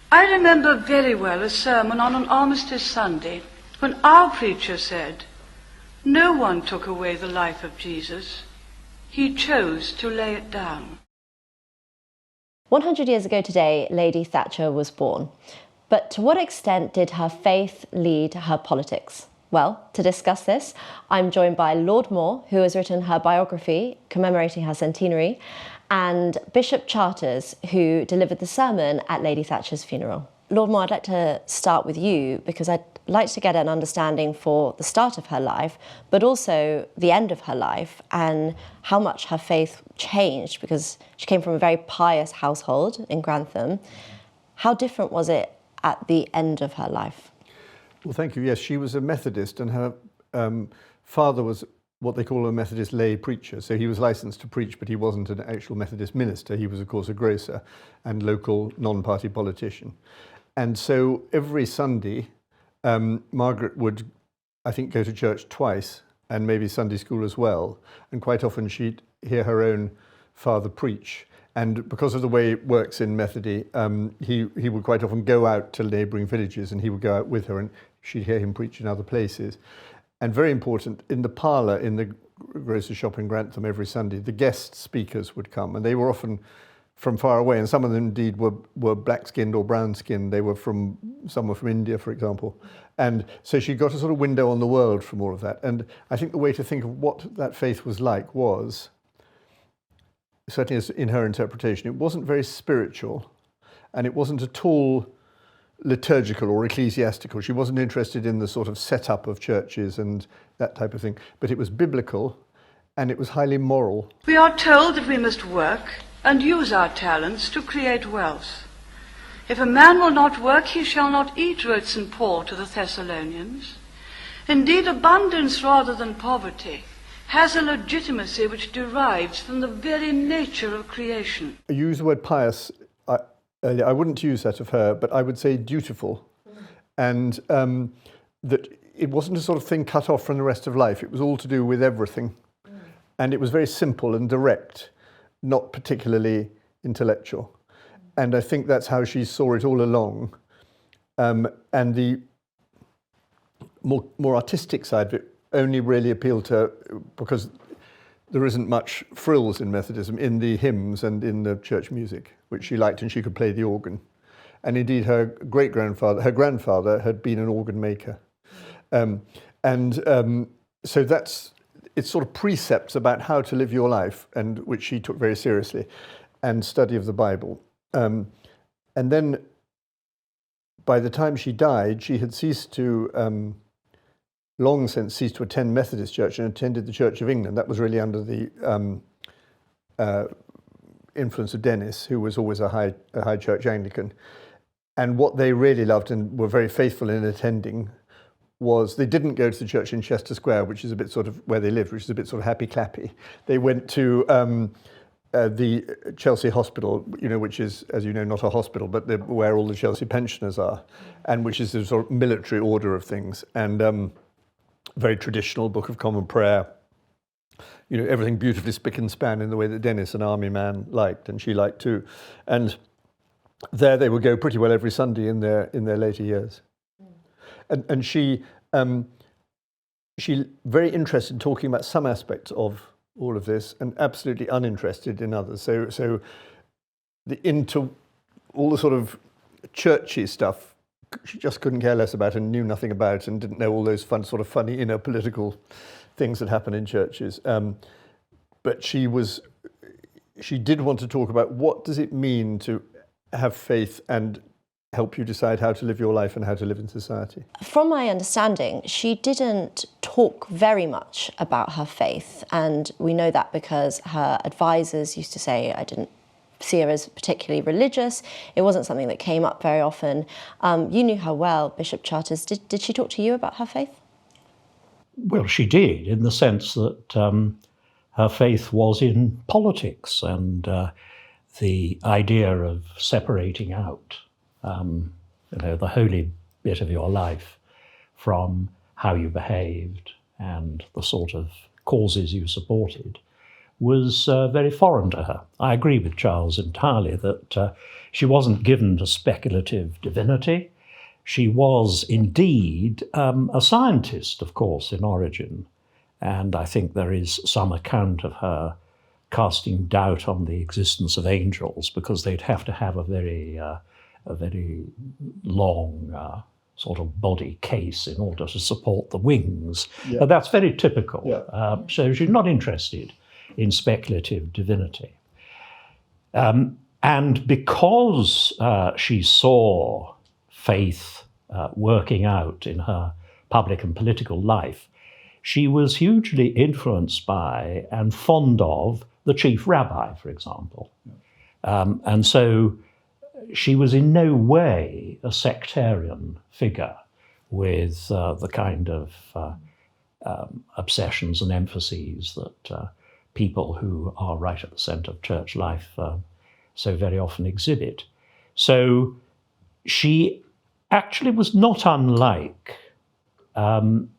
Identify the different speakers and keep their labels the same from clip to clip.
Speaker 1: I remember very well a sermon on an Armistice Sunday when our preacher said, "No one took away the life of Jesus. He chose to lay it down."
Speaker 2: 100 years ago today, Lady Thatcher was born. But to what extent did her faith lead her politics? Well, to discuss this, I'm joined by Lord Moore, who has written her biography commemorating her centenary, and Bishop Chartres, who delivered the sermon at Lady Thatcher's funeral. Lord Moore, I'd like to start with you because I'd like to get an understanding for the start of her life, but also the end of her life and how much her faith changed, because she came from a very pious household in Grantham. How different was it at the end of her life?
Speaker 3: Well, thank you. Yes, she was a Methodist, and her father was what they call a Methodist lay preacher. So he was licensed to preach, but he wasn't an actual Methodist minister. He was, of course, a grocer and local non-party politician. And so every Sunday, Margaret would, I think, go to church twice, and maybe Sunday school as well. And quite often she'd hear her own father preach. And because of the way it works in Methody, he would quite often go out to neighbouring villages, and he would go out with her, and she'd hear him preach in other places. And very important, in the parlour in the grocer's shop in Grantham every Sunday, the guest speakers would come, and they were often from far away, and some of them indeed were black-skinned or brown-skinned. They were some were from India, for example. And so she got a sort of window on the world from all of that. And I think the way to think of what that faith was like was, certainly as in her interpretation, it wasn't very spiritual, and it wasn't at all liturgical or ecclesiastical. She wasn't interested in the sort of setup of churches and that type of thing, but it was biblical and it was highly moral.
Speaker 1: We are told that we must work and use our talents to create wealth. "If a man will not work, he shall not eat," wrote St. Paul to the Thessalonians. Indeed, abundance rather than poverty has a legitimacy which derives from the very nature of creation.
Speaker 3: I use the word pious earlier. I wouldn't use that of her, but I would say dutiful. And that it wasn't a sort of thing cut off from the rest of life. It was all to do with everything. And it was very simple and direct, not particularly intellectual. And I think that's how she saw it all along. And the more artistic side of it only really appealed to her because there isn't much frills in Methodism in the hymns and in the church music, which she liked, and she could play the organ. And indeed her grandfather had been an organ maker. So it's sort of precepts about how to live your life, and which she took very seriously, and study of the Bible. And then by the time she died, she had long since ceased to attend Methodist Church and attended the Church of England. That was really under the influence of Dennis, who was always a high church Anglican. And what they really loved and were very faithful in attending was they didn't go to the church in Chester Square, which is a bit sort of where they lived, which is a bit sort of happy-clappy. They went to the Chelsea Hospital, which is, as you know, not a hospital, but where all the Chelsea pensioners are, and which is a sort of military order of things. And very traditional Book of Common Prayer, everything beautifully spick and span in the way that Dennis, an army man, liked, and she liked too. And there they would go pretty well every Sunday in their later years. And she very interested in talking about some aspects of all of this and absolutely uninterested in others. So into all the sort of churchy stuff, she just couldn't care less about and knew nothing about, and didn't know all those funny inner political things that happen in churches. But she did want to talk about what does it mean to have faith and help you decide how to live your life and how to live in society.
Speaker 2: From my understanding, she didn't talk very much about her faith, and we know that because her advisors used to say, I didn't see her as particularly religious. It wasn't something that came up very often. You knew her well, Bishop Chartres. Did she talk to you about her faith?
Speaker 4: Well, she did, in the sense that her faith was in politics, and the idea of separating out the holy bit of your life from how you behaved and the sort of causes you supported was very foreign to her. I agree with Charles entirely that she wasn't given to speculative divinity. She was indeed a scientist, of course, in origin, and I think there is some account of her casting doubt on the existence of angels because they'd have to have a very long sort of body case in order to support the wings.
Speaker 3: Yeah.
Speaker 4: But that's very typical.
Speaker 3: Yeah.
Speaker 4: So she's not interested in speculative divinity. And because she saw faith working out in her public and political life, she was hugely influenced by and fond of the chief rabbi, for example. And so she was in no way a sectarian figure with the kind of obsessions and emphases that people who are right at the centre of church life so very often exhibit. So she actually was not unlike Clem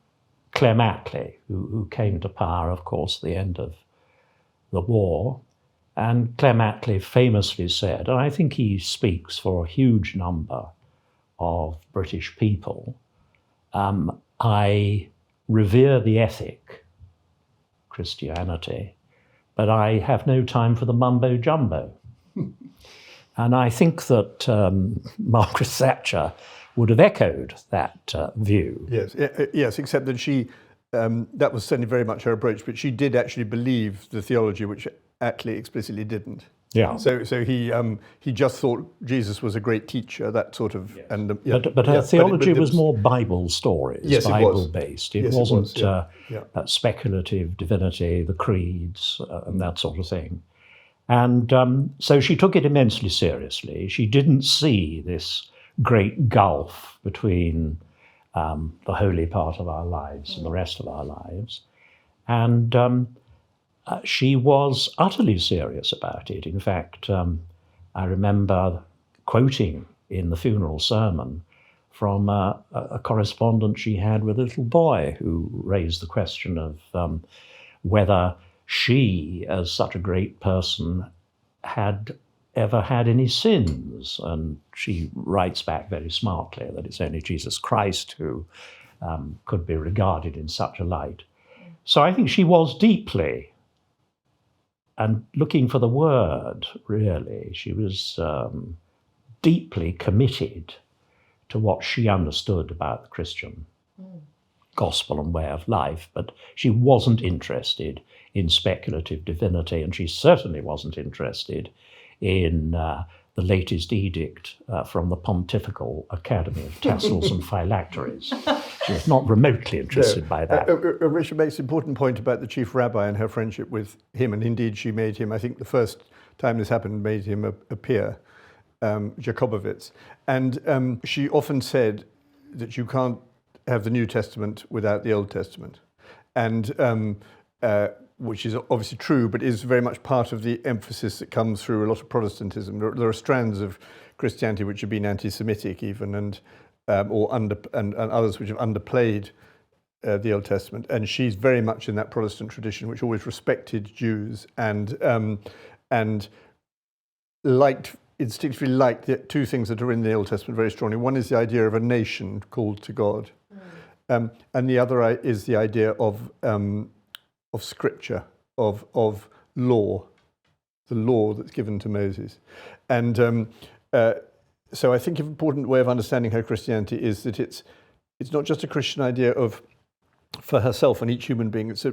Speaker 4: Attlee, who came to power, of course, at the end of the war. And Clem Attlee famously said, and I think he speaks for a huge number of British people, I revere the ethic, Christianity, but I have no time for the mumbo-jumbo. And I think that Margaret Thatcher would have echoed that view.
Speaker 3: Yes, yes, except that she, that was certainly very much her approach, but she did actually believe the theology, which Attlee explicitly didn't.
Speaker 4: Yeah.
Speaker 3: So he just thought Jesus was a great teacher, that sort of.
Speaker 4: Yes.
Speaker 3: And yeah,
Speaker 4: but her theology
Speaker 3: but
Speaker 4: was more Bible stories,
Speaker 3: yes,
Speaker 4: Bible-based. It wasn't
Speaker 3: yeah.
Speaker 4: Speculative divinity, the creeds, and that sort of thing. And so she took it immensely seriously. She didn't see this great gulf between the holy part of our lives and the rest of our lives. And she was utterly serious about it. In fact, I remember quoting in the funeral sermon from a correspondence she had with a little boy who raised the question of whether she, as such a great person, had ever had any sins. And she writes back very smartly that it's only Jesus Christ who could be regarded in such a light. So I think she was deeply, and looking for the word, really, she was deeply committed to what she understood about the Christian gospel and way of life, but she wasn't interested in speculative divinity, and she certainly wasn't interested in the latest edict from the Pontifical Academy of Tassels and Phylacteries. She was not remotely interested by that.
Speaker 3: Richard makes an important point about the chief rabbi and her friendship with him, and indeed she made him, I think the first time this happened, made him a peer, Jacobowitz. And she often said that you can't have the New Testament without the Old Testament. And which is obviously true, but is very much part of the emphasis that comes through a lot of Protestantism. There are strands of Christianity which have been anti-Semitic even, and others which have underplayed the Old Testament. And she's very much in that Protestant tradition, which always respected Jews and instinctively liked the two things that are in the Old Testament very strongly. One is the idea of a nation called to God, and the other is the idea of scripture, of law, the law that's given to Moses. And so I think an important way of understanding her Christianity is that it's not just a Christian idea of for herself and each human being. It's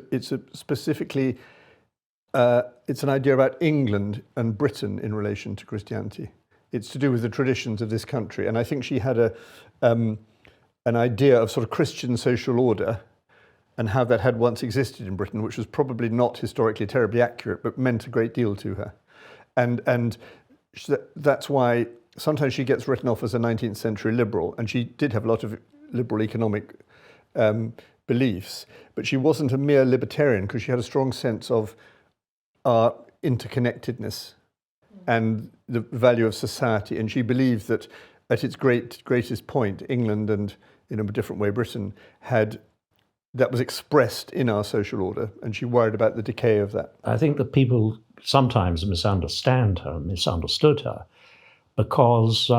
Speaker 3: an idea about England and Britain in relation to Christianity. It's to do with the traditions of this country. And I think she had an idea of sort of Christian social order and how that had once existed in Britain, which was probably not historically terribly accurate, but meant a great deal to her. And that's why sometimes she gets written off as a 19th century liberal, and she did have a lot of liberal economic beliefs, but she wasn't a mere libertarian because she had a strong sense of our interconnectedness and the value of society. And she believed that at its greatest point, England and in a different way Britain had that was expressed in our social order, and she worried about the decay of that.
Speaker 4: I think that people sometimes misunderstood her, because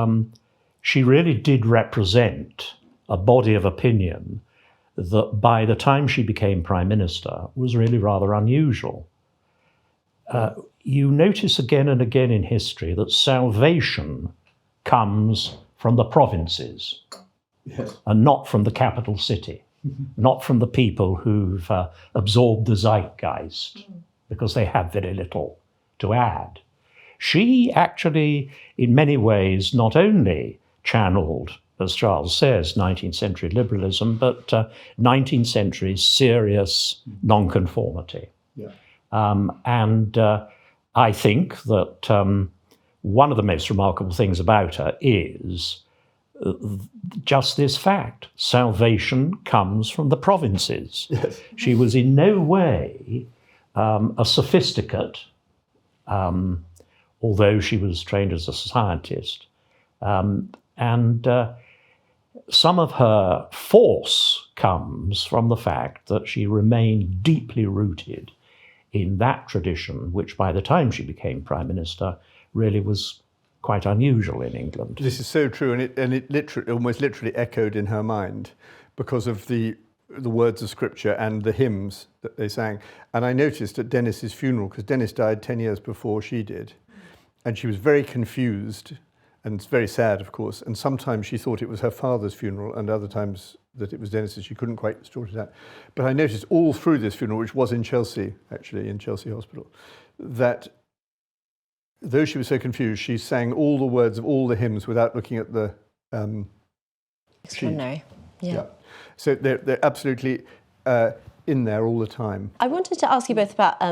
Speaker 4: she really did represent a body of opinion that by the time she became Prime Minister was really rather unusual. You notice again and again in history that salvation comes from the provinces, yes, and not from the capital city, not from the people who've absorbed the zeitgeist, because they have very little to add. She actually, in many ways, not only channeled, as Charles says, 19th century liberalism, but 19th century serious nonconformity. Yeah. And I think that one of the most remarkable things about her is just this fact: salvation comes from the provinces. Yes. She was in no way a sophisticate, although she was trained as a scientist. And some of her force comes from the fact that she remained deeply rooted in that tradition, which by the time she became Prime Minister really was quite unusual in England.
Speaker 3: This is so true, and it literally, almost literally echoed in her mind because of the words of Scripture and the hymns that they sang. And I noticed at Dennis's funeral, because Dennis died 10 years before she did, and she was very confused, and it's very sad, of course, and sometimes she thought it was her father's funeral, and other times that it was Dennis's. She couldn't quite sort it out. But I noticed all through this funeral, which was in Chelsea, actually, in Chelsea Hospital, that though she was so confused, she sang all the words of all the hymns without looking at the
Speaker 2: Extraordinary.
Speaker 3: sheet. Yeah. So they're absolutely in there all the time.
Speaker 2: I wanted to ask you both about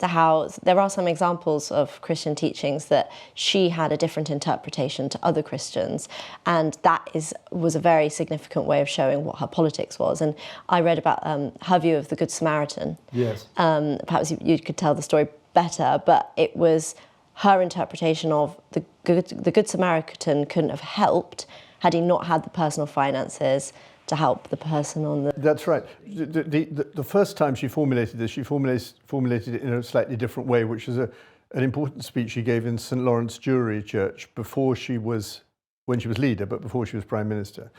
Speaker 2: how there are some examples of Christian teachings that she had a different interpretation to other Christians, and that was a very significant way of showing what her politics was. And I read about her view of the Good Samaritan.
Speaker 3: Yes.
Speaker 2: Perhaps you could tell the story better, but it was her interpretation of the Good Samaritan couldn't have helped had he not had the personal finances to help the person on the...
Speaker 3: That's right. The first time she formulated this, she formulated it in a slightly different way, which is an important speech she gave in St. Lawrence Jewry Church when she was leader, but before she was Prime Minister.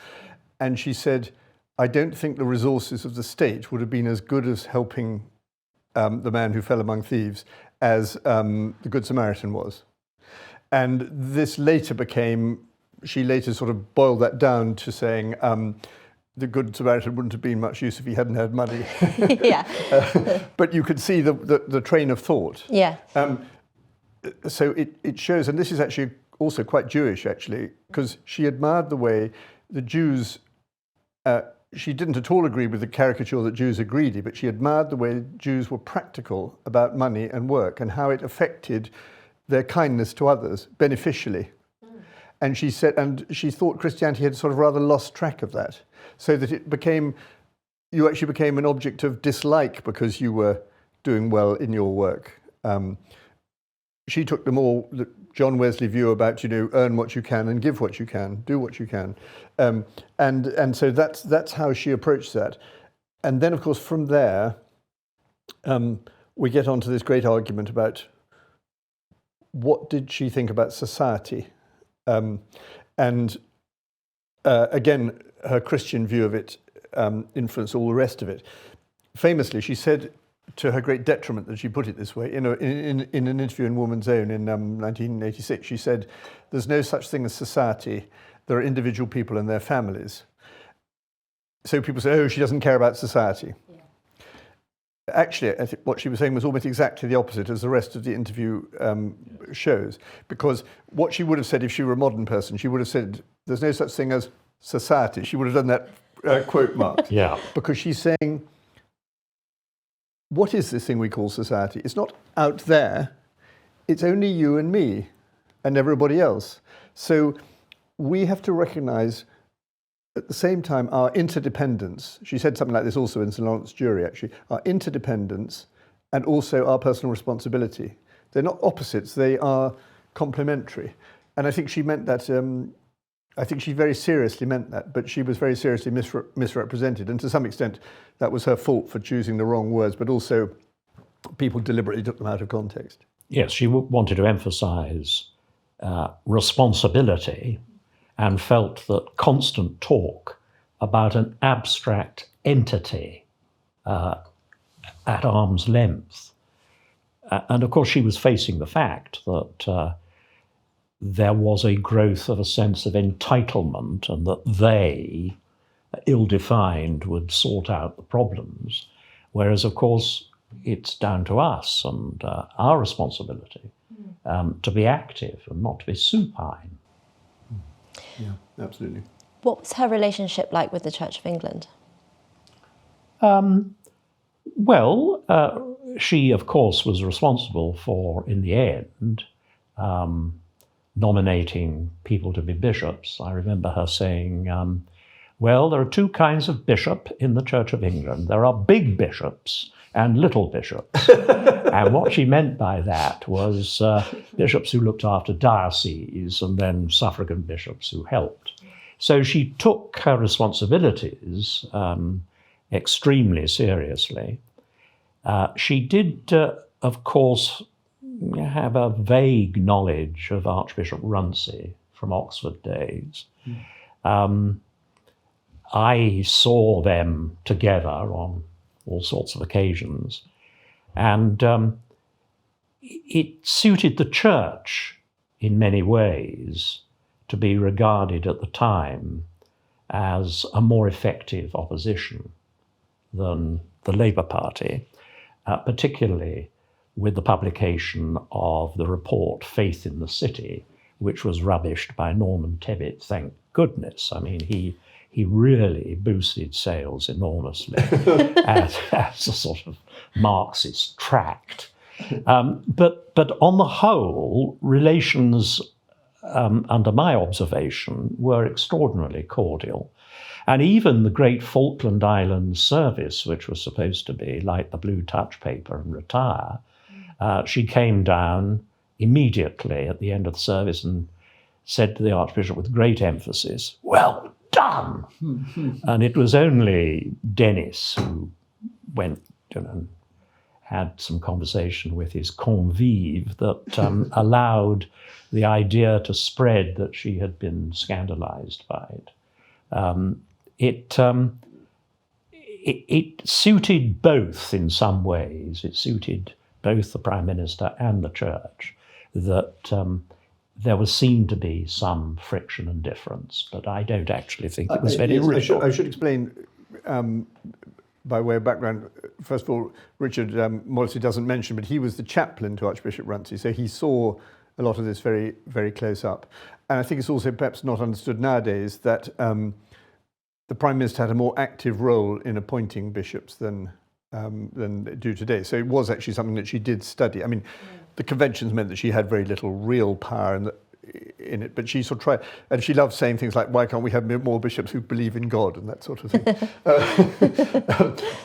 Speaker 3: And she said, I don't think the resources of the state would have been as good as helping the man who fell among thieves as the Good Samaritan was. And this later she later sort of boiled that down to saying, the Good Samaritan wouldn't have been much use if he hadn't had money.
Speaker 2: Yeah.
Speaker 3: But you could see the train of thought.
Speaker 2: Yeah.
Speaker 3: So it shows, and this is actually also quite Jewish, actually, because she admired the way the Jews, she didn't at all agree with the caricature that Jews are greedy, but she admired the way Jews were practical about money and work and how it affected their kindness to others beneficially. And she said, and she thought Christianity had sort of rather lost track of that, so that you actually became an object of dislike because you were doing well in your work. She took the John Wesley view about, earn what you can and give what you can, do what you can. And so that's how she approached that. And then, of course, from there, we get onto this great argument about what did she think about society. Again, her Christian view of it influenced all the rest of it. Famously, she said, to her great detriment that she put it this way, in an interview in Woman's Own in 1986, she said, there's no such thing as society, there are individual people and their families. So people say, oh, she doesn't care about society. Yeah. Actually, I think what she was saying was almost exactly the opposite, as the rest of the interview shows. Because what she would have said if she were a modern person, she would have said, there's no such thing as society. She would have done that quote mark.
Speaker 4: Yeah.
Speaker 3: Because she's saying, what is this thing we call society? It's not out there. It's only you and me and everybody else. So we have to recognize at the same time our interdependence. She said something like this also in St. Lawrence Jewry, actually. Our interdependence and also our personal responsibility. They're not opposites, they are complementary. And I think she meant that I think she very seriously meant that, but she was very seriously misrepresented. And to some extent, that was her fault for choosing the wrong words, but also people deliberately took them out of context.
Speaker 4: Yes, she wanted to emphasize responsibility and felt that constant talk about an abstract entity at arm's length. And of course, she was facing the fact that there was a growth of a sense of entitlement and that they, ill-defined, would sort out the problems. Whereas, of course, it's down to us and our responsibility to be active and not to be supine.
Speaker 3: Yeah, absolutely.
Speaker 2: What was her relationship like with the Church of England?
Speaker 4: She, of course, was responsible for, in the end, nominating people to be bishops. I remember her saying, well, there are two kinds of bishop in the Church of England. There are big bishops and little bishops. And what she meant by that was bishops who looked after dioceses and then suffragan bishops who helped. So she took her responsibilities extremely seriously. She did, of course, have a vague knowledge of Archbishop Runcie from Oxford days. I saw them together on all sorts of occasions, and it suited the Church in many ways to be regarded at the time as a more effective opposition than the Labour Party, particularly with the publication of the report Faith in the City, which was rubbished by Norman Tebbit, thank goodness. I mean, he really boosted sales enormously as a sort of Marxist tract. But on the whole, relations, under my observation, were extraordinarily cordial. And even the great Falkland Islands service, which was supposed to be like the blue touch paper and retire, she came down immediately at the end of the service and said to the Archbishop with great emphasis, "Well done!" And it was only Dennis who went and had some conversation with his convive that allowed the idea to spread that she had been scandalized by it. It suited both in some ways. It suited both the Prime Minister and the Church that there was seen to be some friction and difference, but I don't actually think it was very real.
Speaker 3: I should explain, by way of background, first of all, Richard modestly doesn't mention, but he was the chaplain to Archbishop Runcie, so he saw a lot of this very, very close up. And I think it's also perhaps not understood nowadays that the Prime Minister had a more active role in appointing bishops than they do today. So it was actually something that she did study. I mean, the conventions meant that she had very little real power in it, but she sort of tried, and she loved saying things like, "Why can't we have more bishops who believe in God?" and that sort of thing.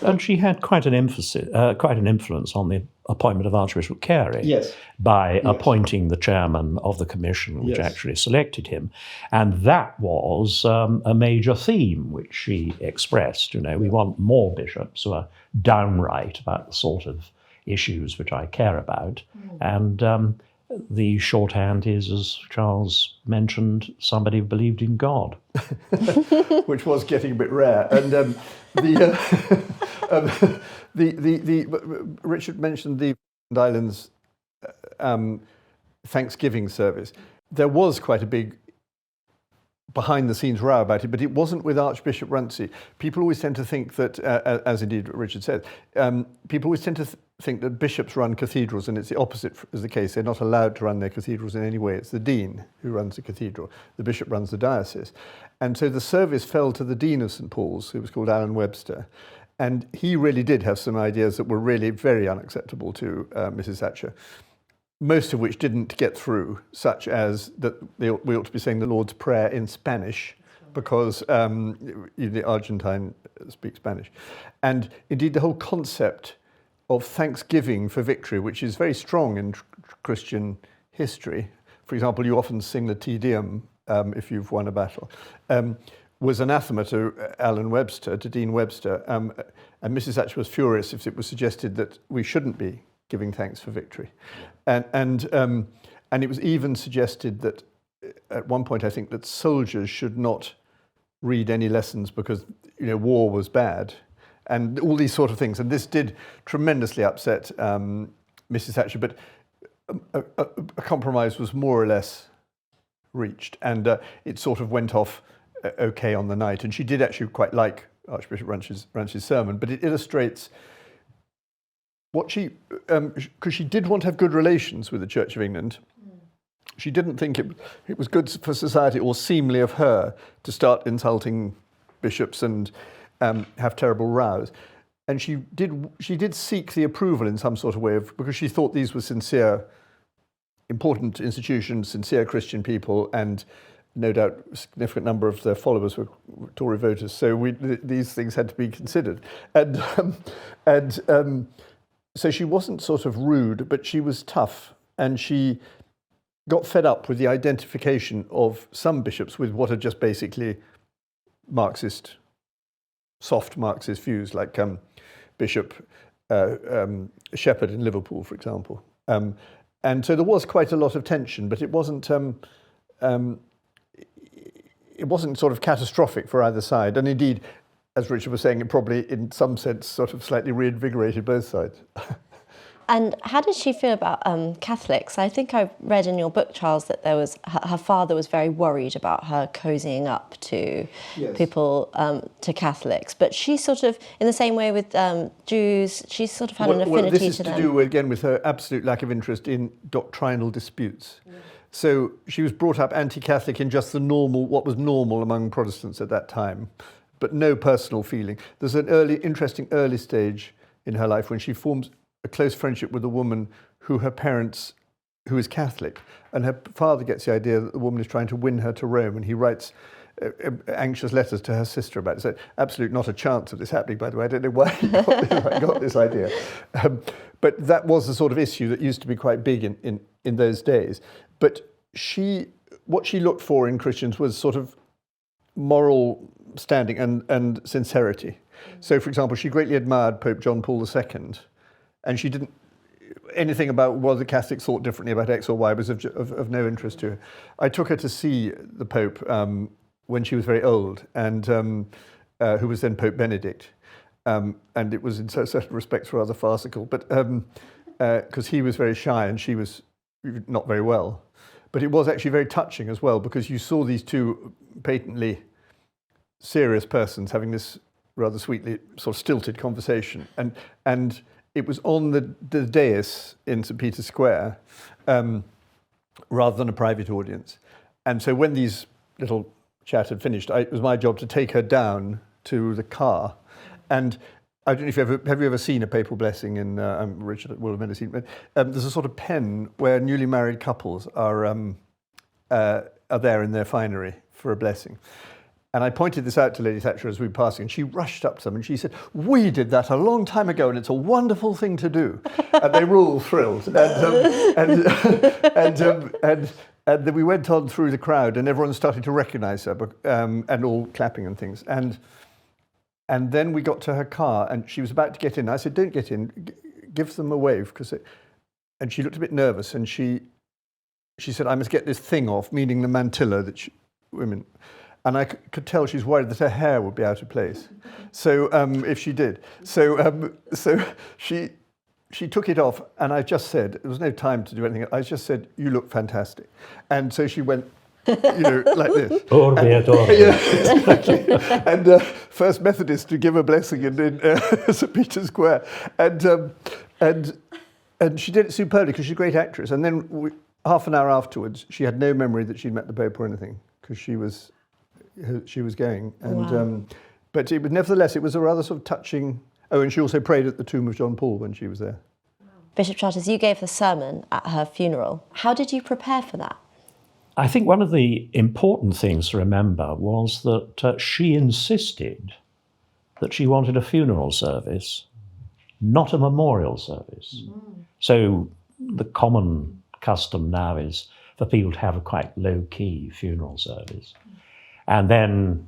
Speaker 4: And she had quite an influence on the appointment of Archbishop Carey by appointing the chairman of the commission, which actually selected him, and that was a major theme which she expressed. You know, we want more bishops who are downright about the sort of issues which I care about, and the shorthand is, as Charles mentioned, somebody who believed in God.
Speaker 3: Which was getting a bit rare. And Richard mentioned the Islands Thanksgiving service. There was quite a big behind-the-scenes row about it, but it wasn't with Archbishop Runcie. People always tend to think that, as indeed Richard said, people always tend to think that bishops run cathedrals, and it's the opposite is the case. They're not allowed to run their cathedrals in any way. It's the dean who runs the cathedral. The bishop runs the diocese. And so the service fell to the dean of St. Paul's, who was called Alan Webster. And he really did have some ideas that were really very unacceptable to Mrs. Thatcher, most of which didn't get through, such as that we ought to be saying the Lord's Prayer in Spanish, because the Argentine speak Spanish. And indeed, the whole concept of thanksgiving for victory, which is very strong in Christian history. For example, you often sing the Te Deum if you've won a battle, was anathema to Alan Webster, to Dean Webster, and Mrs. Thatcher was furious if it was suggested that we shouldn't be giving thanks for victory, and it was even suggested that at one point I think that soldiers should not read any lessons because war was bad, and all these sort of things, and this did tremendously upset Mrs. Thatcher, but a compromise was more or less reached, and it sort of went off okay on the night, and she did actually quite like Archbishop Runch's sermon, but it illustrates what she, because she did want to have good relations with the Church of England. She didn't think it was good for society or seemly of her to start insulting bishops and have terrible rows. And she did seek the approval in some sort of way because she thought these were sincere, important institutions, sincere Christian people, and no doubt a significant number of their followers were Tory voters. So these things had to be considered. And so she wasn't sort of rude, but she was tough, and she got fed up with the identification of some bishops with what are just basically Marxist, soft Marxist views, like Bishop Shepherd in Liverpool, for example. And so there was quite a lot of tension, but it wasn't sort of catastrophic for either side. And indeed, as Richard was saying, it probably, in some sense, sort of slightly reinvigorated both sides.
Speaker 2: And how did she feel about Catholics? I think I read in your book, Charles, that there was her father was very worried about her cozying up to people, to Catholics. But she sort of, in the same way with Jews, she sort of had an affinity to them.
Speaker 3: This is to do, again, with her absolute lack of interest in doctrinal disputes. Yeah. So she was brought up anti-Catholic in just what was normal among Protestants at that time, but no personal feeling. There's an interesting early stage in her life when she forms a close friendship with a woman who is Catholic, and her father gets the idea that the woman is trying to win her to Rome, and he writes anxious letters to her sister about it. So absolutely not a chance of this happening, by the way. I don't know why he got this idea. But that was the sort of issue that used to be quite big in those days. But what she looked for in Christians was sort of moral standing and sincerity. So, for example, she greatly admired Pope John Paul II, and she didn't, anything about whether the Catholics thought differently about X or Y was of no interest to her. I took her to see the Pope when she was very old, and who was then Pope Benedict. And it was in certain respects rather farcical, but because he was very shy and she was not very well. But it was actually very touching as well, because you saw these two patently serious persons having this rather sweetly sort of stilted conversation. And it was on the dais in St. Peter's Square, rather than a private audience. And so when these little chat had finished, it was my job to take her down to the car. And I don't know if have you ever seen a papal blessing in, Richard will have never seen it, there's a sort of pen where newly married couples are there in their finery for a blessing. And I pointed this out to Lady Thatcher as we were passing, and she rushed up to them and she said, "We did that a long time ago, and it's a wonderful thing to do." And they were all thrilled. And then we went on through the crowd, and everyone started to recognise her, and all clapping and things. And then we got to her car, and she was about to get in. I said, "Don't get in, give them a wave," and she looked a bit nervous, and she said, "I must get this thing off," meaning the mantilla that women. And I could tell she's worried that her hair would be out of place. So if she did, so she took it off, and I just said, there was no time to do anything. I just said, "You look fantastic," and so she went, like this. Yeah, exactly. And first Methodist to give a blessing in St. Peter's Square, and she did it superbly because she's a great actress. And then half an hour afterwards, she had no memory that she'd met the Pope or anything, because she was going. And wow. But nevertheless, it was a rather sort of touching. Oh, and she also prayed at the tomb of John Paul when she was there.
Speaker 2: Bishop Chartres, you gave the sermon at her funeral. How did you prepare for that?
Speaker 4: I think one of the important things to remember was that she insisted that she wanted a funeral service, not a memorial service. Mm. So the common custom now is for people to have a quite low-key funeral service. And then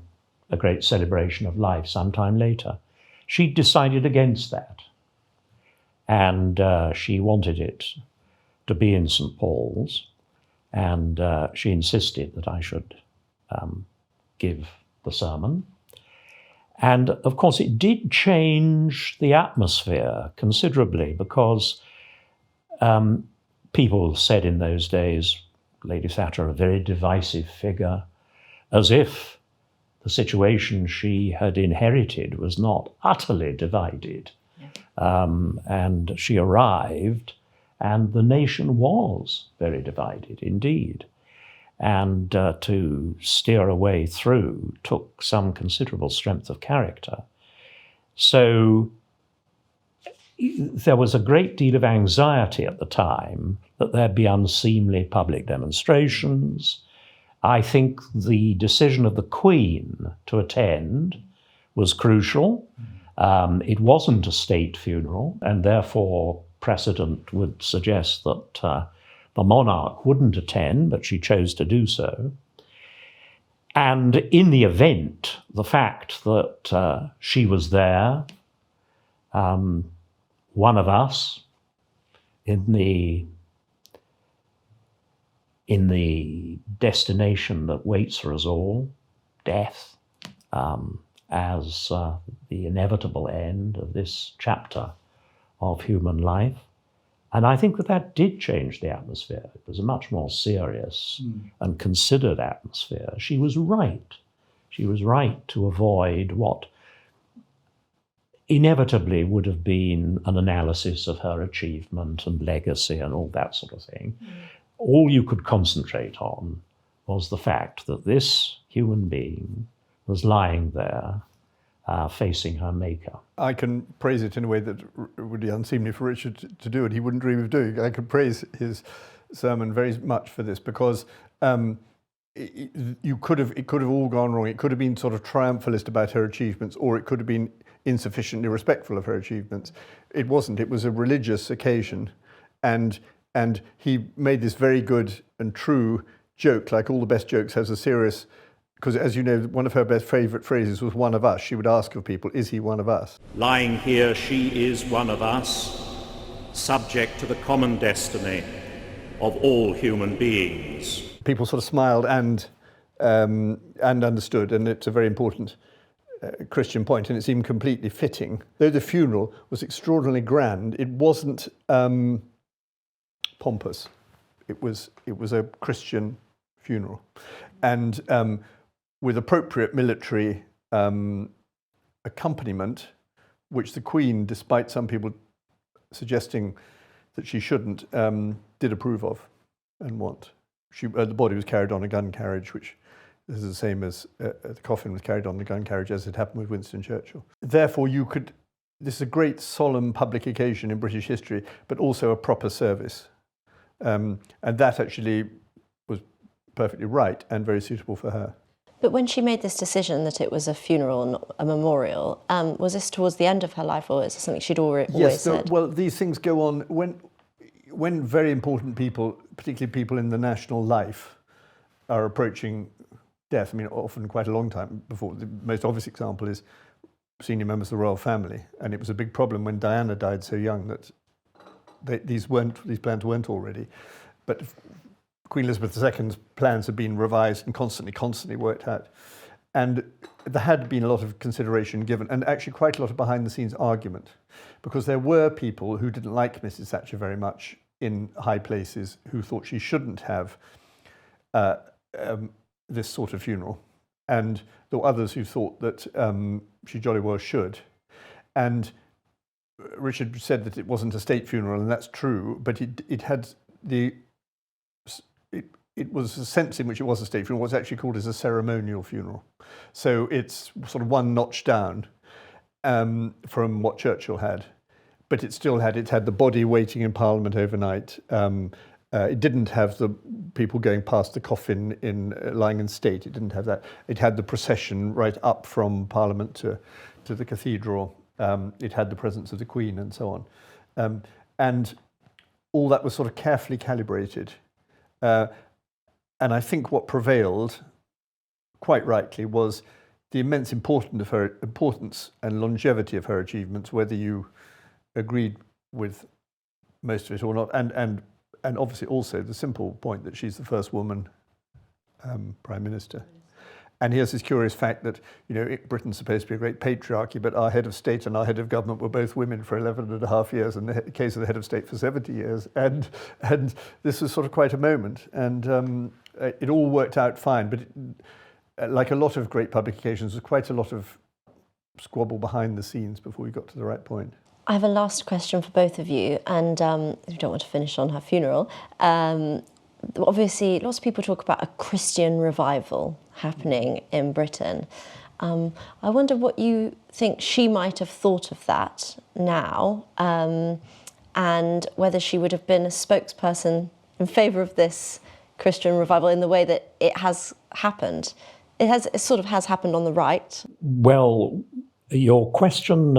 Speaker 4: a great celebration of life sometime later. She decided against that. And she wanted it to be in St. Paul's. And she insisted that I should give the sermon. And of course, it did change the atmosphere considerably, because people said in those days, Lady Thatcher, a very divisive figure, as if the situation she had inherited was not utterly divided. And she arrived, and the nation was very divided indeed. And to steer a way through took some considerable strength of character. So there was a great deal of anxiety at the time that there'd be unseemly public demonstrations. I think the decision of the Queen to attend was crucial. It wasn't a state funeral, and therefore precedent would suggest that the monarch wouldn't attend, but she chose to do so. And in the event, the fact that she was there, one of us, in the destination that waits for us all, death, as the inevitable end of this chapter of human life. And I think that did change the atmosphere. It was a much more serious and considered atmosphere. She was right. She was right to avoid what inevitably would have been an analysis of her achievement and legacy and all that sort of thing. All you could concentrate on was the fact that this human being was lying there facing her maker.
Speaker 3: I can praise it in a way that would be unseemly for Richard to do it. He wouldn't dream of doing. I could praise his sermon very much for this, because it could have all gone wrong. It could have been sort of triumphalist about her achievements, or it could have been insufficiently respectful of her achievements. It wasn't. It was a religious occasion, and he made this very good and true joke. Like all the best jokes, has a serious. Because, as you know, one of her best favourite phrases was "one of us." She would ask of people, "Is he one of us?"
Speaker 5: Lying here, she is one of us, subject to the common destiny of all human beings.
Speaker 3: People sort of smiled and understood, and it's a very important Christian point, and it seemed completely fitting. Though the funeral was extraordinarily grand, it wasn't pompous. It was a Christian funeral, and with appropriate military accompaniment, which the Queen, despite some people suggesting that she shouldn't, did approve of and want. The body was carried on a gun carriage, which is the same as the coffin was carried on the gun carriage, as had happened with Winston Churchill. Therefore, this is a great solemn public occasion in British history, but also a proper service. And that actually was perfectly right and very suitable for her.
Speaker 2: But when she made this decision that it was a funeral and not a memorial, was this towards the end of her life, or is it something she'd always said?
Speaker 3: Well, these things go on when very important people, particularly people in the national life, are approaching death. I mean, often quite a long time before. The most obvious example is senior members of the royal family, and it was a big problem when Diana died so young that these plans weren't already. But Queen Elizabeth II's plans had been revised and constantly worked out. And there had been a lot of consideration given, and actually quite a lot of behind-the-scenes argument, because there were people who didn't like Mrs. Thatcher very much in high places, who thought she shouldn't have this sort of funeral. And there were others who thought that she jolly well should. And Richard said that it wasn't a state funeral, and that's true, but it was a sense in which it was a state funeral. What's actually called is a ceremonial funeral. So it's sort of one notch down from what Churchill had, but it had the body waiting in Parliament overnight. It didn't have the people going past the coffin lying in state. It didn't have that. It had the procession right up from Parliament to the cathedral. It had the presence of the Queen and so on. And all that was sort of carefully calibrated. And I think what prevailed, quite rightly, was the immense importance and longevity of her achievements, whether you agreed with most of it or not, and obviously also the simple point that she's the first woman Prime Minister. And here's this curious fact that, Britain's supposed to be a great patriarchy, but our head of state and our head of government were both women for 11 and a half years, and the case of the head of state for 70 years. And this was sort of quite a moment. And it all worked out fine. But like a lot of great public occasions, there's quite a lot of squabble behind the scenes before we got to the right point.
Speaker 2: I have a last question for both of you, and we don't want to finish on her funeral. Obviously, lots of people talk about a Christian revival happening in Britain. I wonder what you think she might have thought of that now, and whether she would have been a spokesperson in favour of this Christian revival in the way that it has happened. It sort of has happened on the right.
Speaker 4: Well, your question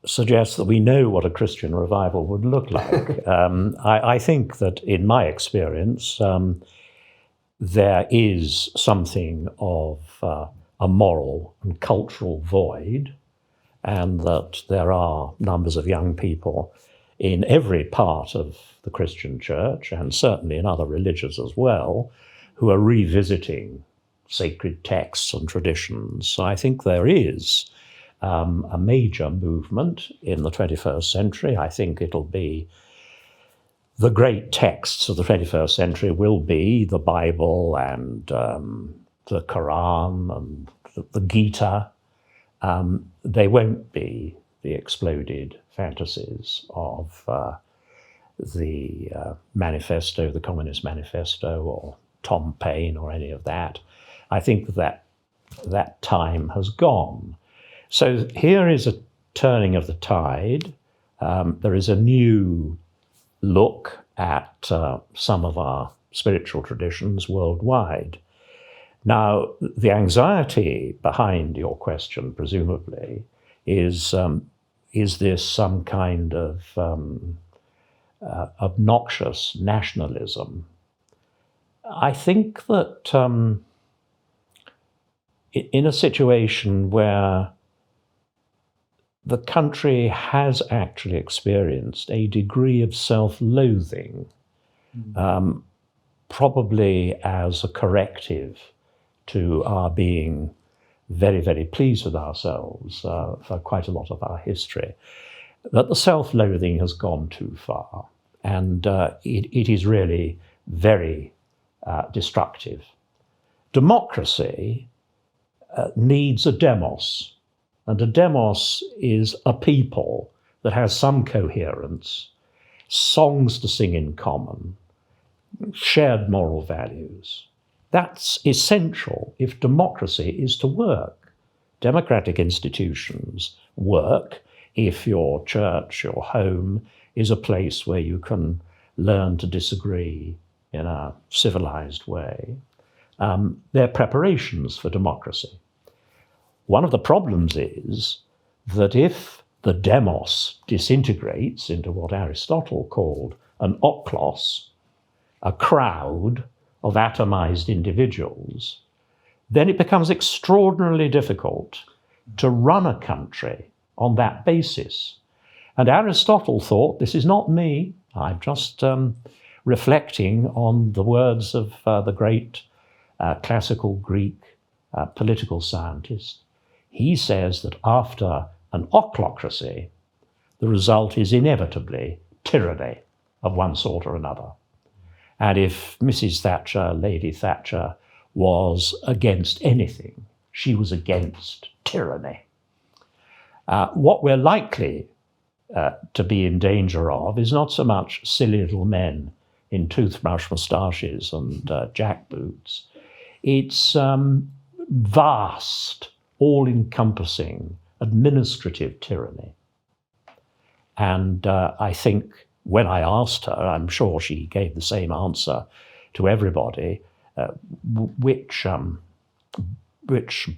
Speaker 4: suggests that we know what a Christian revival would look like. I think that in my experience, there is something of a moral and cultural void, and that there are numbers of young people in every part of the Christian church, and certainly in other religions as well, who are revisiting sacred texts and traditions. So I think there is a major movement in the 21st century. I think it'll be the great texts of the 21st century will be the Bible and the Quran and the Gita. They won't be the exploded fantasies of the manifesto, the Communist Manifesto, or Tom Paine, or any of that. I think that time has gone. So here is a turning of the tide. There is a new look at some of our spiritual traditions worldwide. Now, the anxiety behind your question, presumably, is this some kind of obnoxious nationalism? I think that in a situation where the country has actually experienced a degree of self-loathing, probably as a corrective to our being very, very pleased with ourselves for quite a lot of our history, that the self-loathing has gone too far, and it is really very destructive. Democracy needs a demos, and a demos is a people that has some coherence, songs to sing in common, shared moral values. That's essential if democracy is to work. Democratic institutions work if your church, your home, is a place where you can learn to disagree in a civilized way. They're preparations for democracy. One of the problems is that if the demos disintegrates into what Aristotle called an oklos, a crowd of atomized individuals, then it becomes extraordinarily difficult to run a country on that basis. And Aristotle thought, this is not me, I'm just reflecting on the words of the great classical Greek political scientist. He says that after an ochlocracy, the result is inevitably tyranny of one sort or another. And if Mrs. Thatcher, Lady Thatcher, was against anything, she was against tyranny. What we're likely to be in danger of is not so much silly little men in toothbrush moustaches and jackboots. It's vast, all-encompassing administrative tyranny. And I think when I asked her, I'm sure she gave the same answer to everybody, which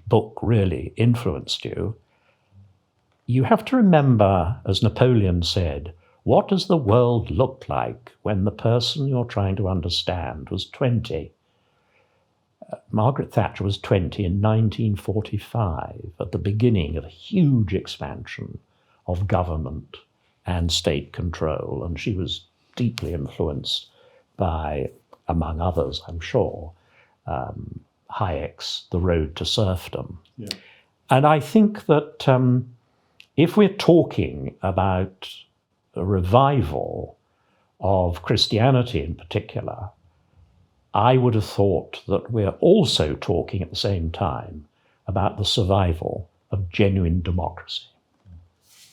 Speaker 4: book really influenced you. You have to remember, as Napoleon said, what does the world look like when the person you're trying to understand was 20? Margaret Thatcher was 20 in 1945, at the beginning of a huge expansion of government and state control, and she was deeply influenced by, among others, I'm sure, Hayek's The Road to Serfdom. Yeah. And I think that if we're talking about a revival of Christianity in particular, I would have thought that we're also talking at the same time about the survival of genuine democracy.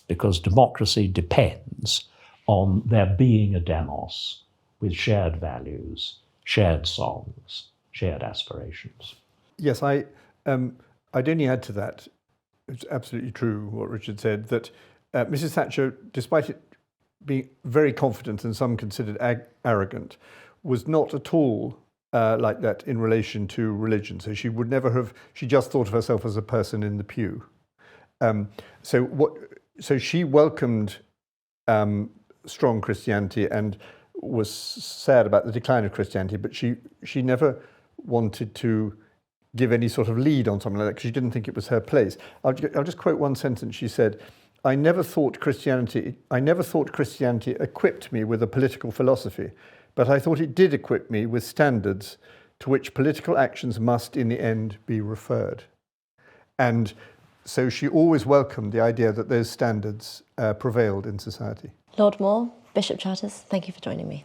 Speaker 4: Because democracy depends on there being a demos with shared values, shared songs, shared aspirations.
Speaker 3: Yes, I'd only add to that, it's absolutely true what Richard said, that Mrs. Thatcher, despite it being very confident and some considered arrogant, was not at all like that in relation to religion. So she would never have, she just thought of herself as a person in the pew. So she welcomed strong Christianity and was sad about the decline of Christianity, but she never wanted to give any sort of lead on something like that because she didn't think it was her place. I'll just quote one sentence. She said, I never thought Christianity equipped me with a political philosophy, but I thought it did equip me with standards to which political actions must in the end be referred. And so she always welcomed the idea that those standards prevailed in society.
Speaker 2: Lord Moore, Bishop Chartres, thank you for joining me.